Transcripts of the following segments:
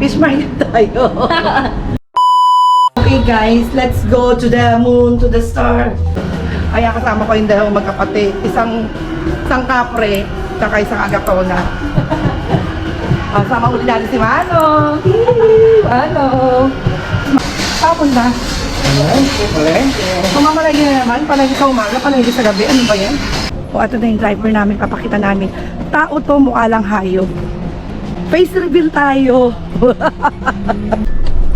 Fish market tayo. Okay guys, let's go to the moon, to the star. Kaya kasama ko yung dalawang magkapatid. Isang kapre, saka isang agatona. Sama ulit natin si Mano. Mano. Tapos na. Kumamalagi na naman, palagi sa umaga, palagi sa gabi. Ano ba yan? O, ito na yung driver namin, papakita namin. Tao to, mukha lang hayop. Face reveal tayo.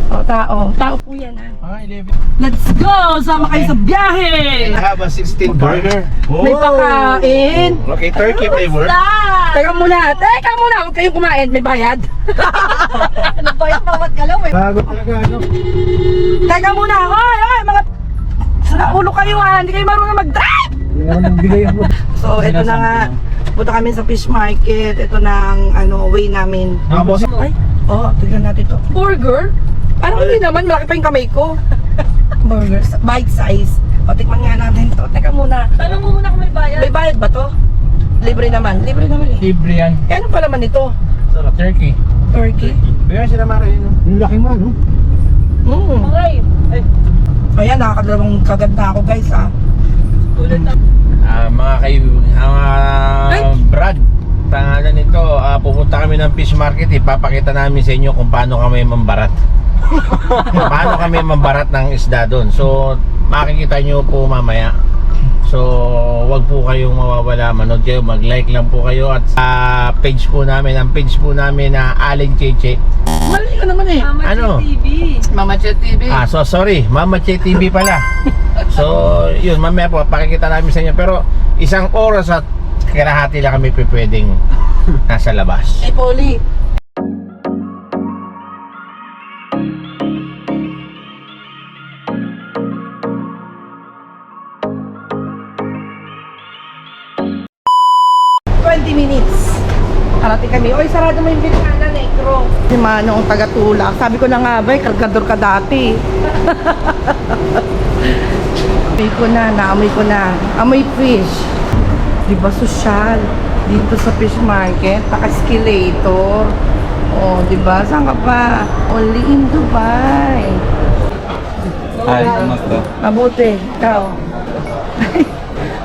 O, tao. Tao po yan, ha? 11. Let's go! Sama kayo sa biyahe! I have a 16 burger. May pakain. Okay, turkey flavor. Teka muna, huwag kayong kumain. May bayad. Nagbayad bawat galaw eh. Bago talaga, ano? Teka muna, hoy, mga ulo kayo ha, hindi kayo marunong mag-drive! Hindi naman nagbigay ako. So, ito na nga, punta kami sa fish market, ito na ang way namin. Boss. Ay, tignan natin to. Burger? Parang hindi naman, malaki pa yung kamay ko. Burger, bite size. O, tikman nga natin to. Teka muna. Tanong mo muna kung may bayad. May bayad ba to? Libre naman eh. Libre yan. Eh, ano pa naman ito? Sarap. Turkey. Turkey? Bigyan sila Mara yun. Yung laki mo, no? Okay. Ayan, nakakadalawang kagad na ako guys ha. Tulad na. Mga kayo, Brad, pangalan nito, pupunta kami ng fish market, ipapakita namin sa inyo kung paano kami mambarat. Paano kami mambarat ng isda doon. So, makikita nyo po mamaya. So, wag po kayong mawawala, manood kayo, mag-like lang po kayo at sa page po namin, ang page po namin na Aling Cheche. Mali ka naman eh. Mama Ano? TV. Mama Chet TV. So sorry, Mama Che TV pala. So, yun, mamaya po, pakikita namin sa inyo. Pero, isang oras at kalahati lang kami pwedeng nasa labas. Eh, Polly. Minutes. Arating kami. Oy, sarado mo yung bintana, Negro. Si Manong ang taga-tulak. Sabi ko na nga ba, kargador ka dati. Naamoy ko na. Amoy fish. Diba sosyal? Dito sa fish market, naka-escalator. Oh, diba? Saan ka pa? Only in Dubai. Hi, kumusta? Mabuti. Ikaw.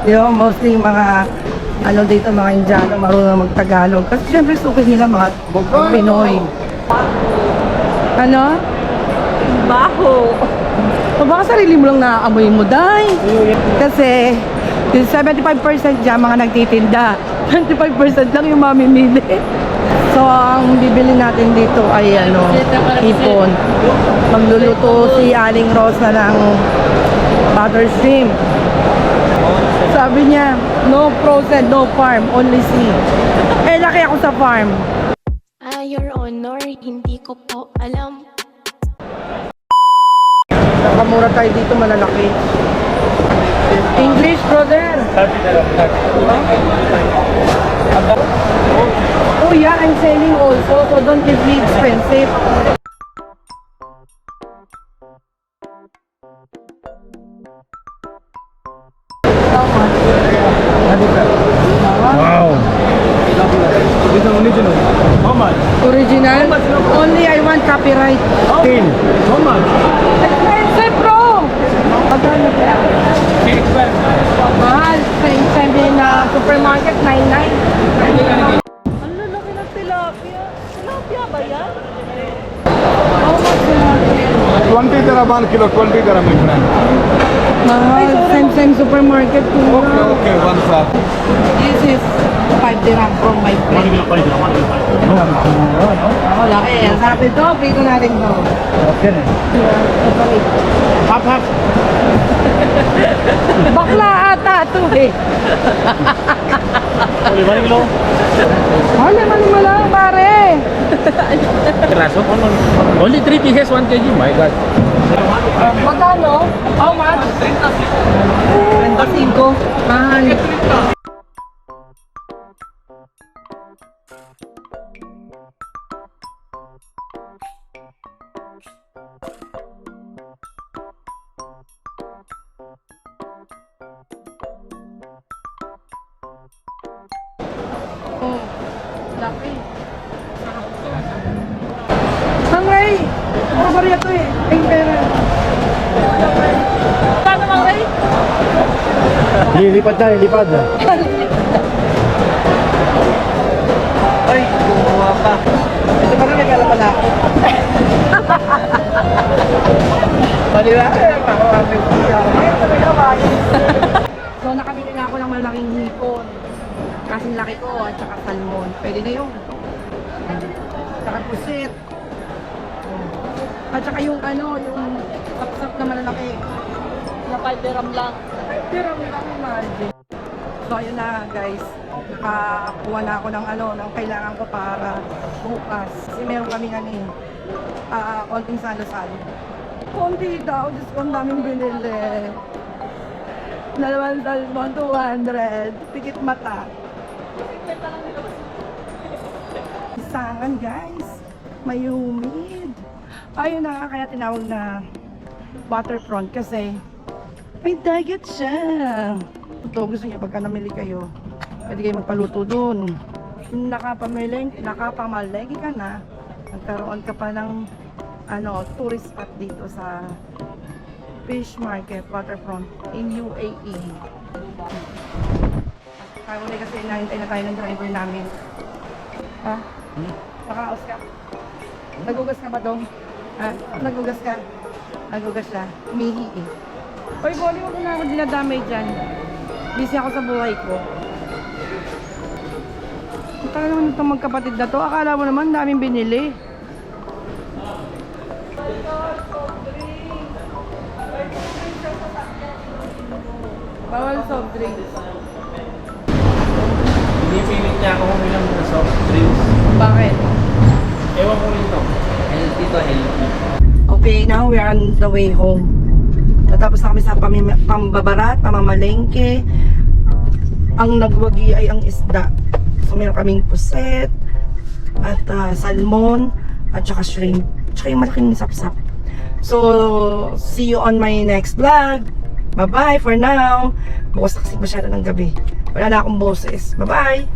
Diba, mostly yung mga dito mga Indiano marunong mag-Tagalog. Kasi syempre suki nila mga Pinoy. Ano? Baho. O baka sarili mo lang naaamoy mo, day. Kasi yung 75% dyan mga nagtitinda. 25% lang yung mamimili. So ang bibili natin dito ay hipon. Magluluto si Aling Rosa ng butter shrimp. Sabi niya, no frozen, no farm, only sea. Eh, laki ako sa farm. Your Honor, hindi ko po alam. Nakamura tayo dito, malalaki. English, brother. Oh yeah, I'm selling also, so don't give me expensive. Wow! This is original. How much? Original? Only I want copyright. 10. How much? Expensive, bro! Magkano kaya? Mahal. Sabi na supermarket, 99. Ang lalaki ng tilapia. Tilapia ba yan? How much na? 20 dirham 1 kilo, 20 dirham my friend. Mahal. Same supermarket. Okay, okay, one sir. This is 5 dirham from my friend. Laki. Ang sarap ito. Prito natin ito. Okay na. Half, half. Bakla ata ito eh. Only 1 kilo. Lima lang pare. Piraso? Only 3 pieces, 1 kg. My God. Magkano? How much? 35. Mahal. Laki. Ang Korea to eh. Ang pera. Paano mga Ray? Lilipad na, lilipad. Ay, gumawa pa. Ito pa rin nagkala pala ako. Paliwa ka lang ako. So nakabili na ako ng malaking hipon. Kasing laki ko at saka salmon. Pwede na yun. Saka pusit. At saka yung ano, yung sapsap na malalaki. Na 5 dirham lang. Pero may imagine. So ayun na guys, nakakuha na ako ng ano, ng kailangan ko para bukas. Kasi meron kami konting salo-salo. Konti daw, Diyos ko, ang daming binili. Dalawang salmon, 200. Tikit mata. Isangan guys, may humid. Ayun na, kaya tinawag na waterfront kasi may dagat siya. Ito, gusto niyo pagka namili kayo, pwede kayo magpaluto dun. Nakapamalengke ka na, nagkaroon ka pa ng tourist spot dito sa Fish Market Waterfront in UAE. Kaya ulit kasi nahintay na tayo ng driver namin. Ha? Nakaos ka? Nagugas ka ba dong? Ha? Nagugas ka? Nagugas siya. Umihi eh. Oy, Bolly, huwag na ako dinadamay dyan. Busy ako sa buhay ko. Ang tagal naman itong magkapatid na to. Akala mo naman daming binili. Bawal soft drinks. Pinipilit niya ako uminom ng soft drinks. Bakit? Ewan ko rin to. Healthy to, healthy. Okay, now we are on the way home. Natapos na kami sa pambabarat, pamamalengke. Ang nagwagi ay ang isda. So meron kaming puset, at salmon, at saka shrimp. Tsaka yung malaking sapsap. So, see you on my next vlog. Bye-bye for now. Bukas na kasi masyado ng gabi. Wala na akong boses. Bye-bye!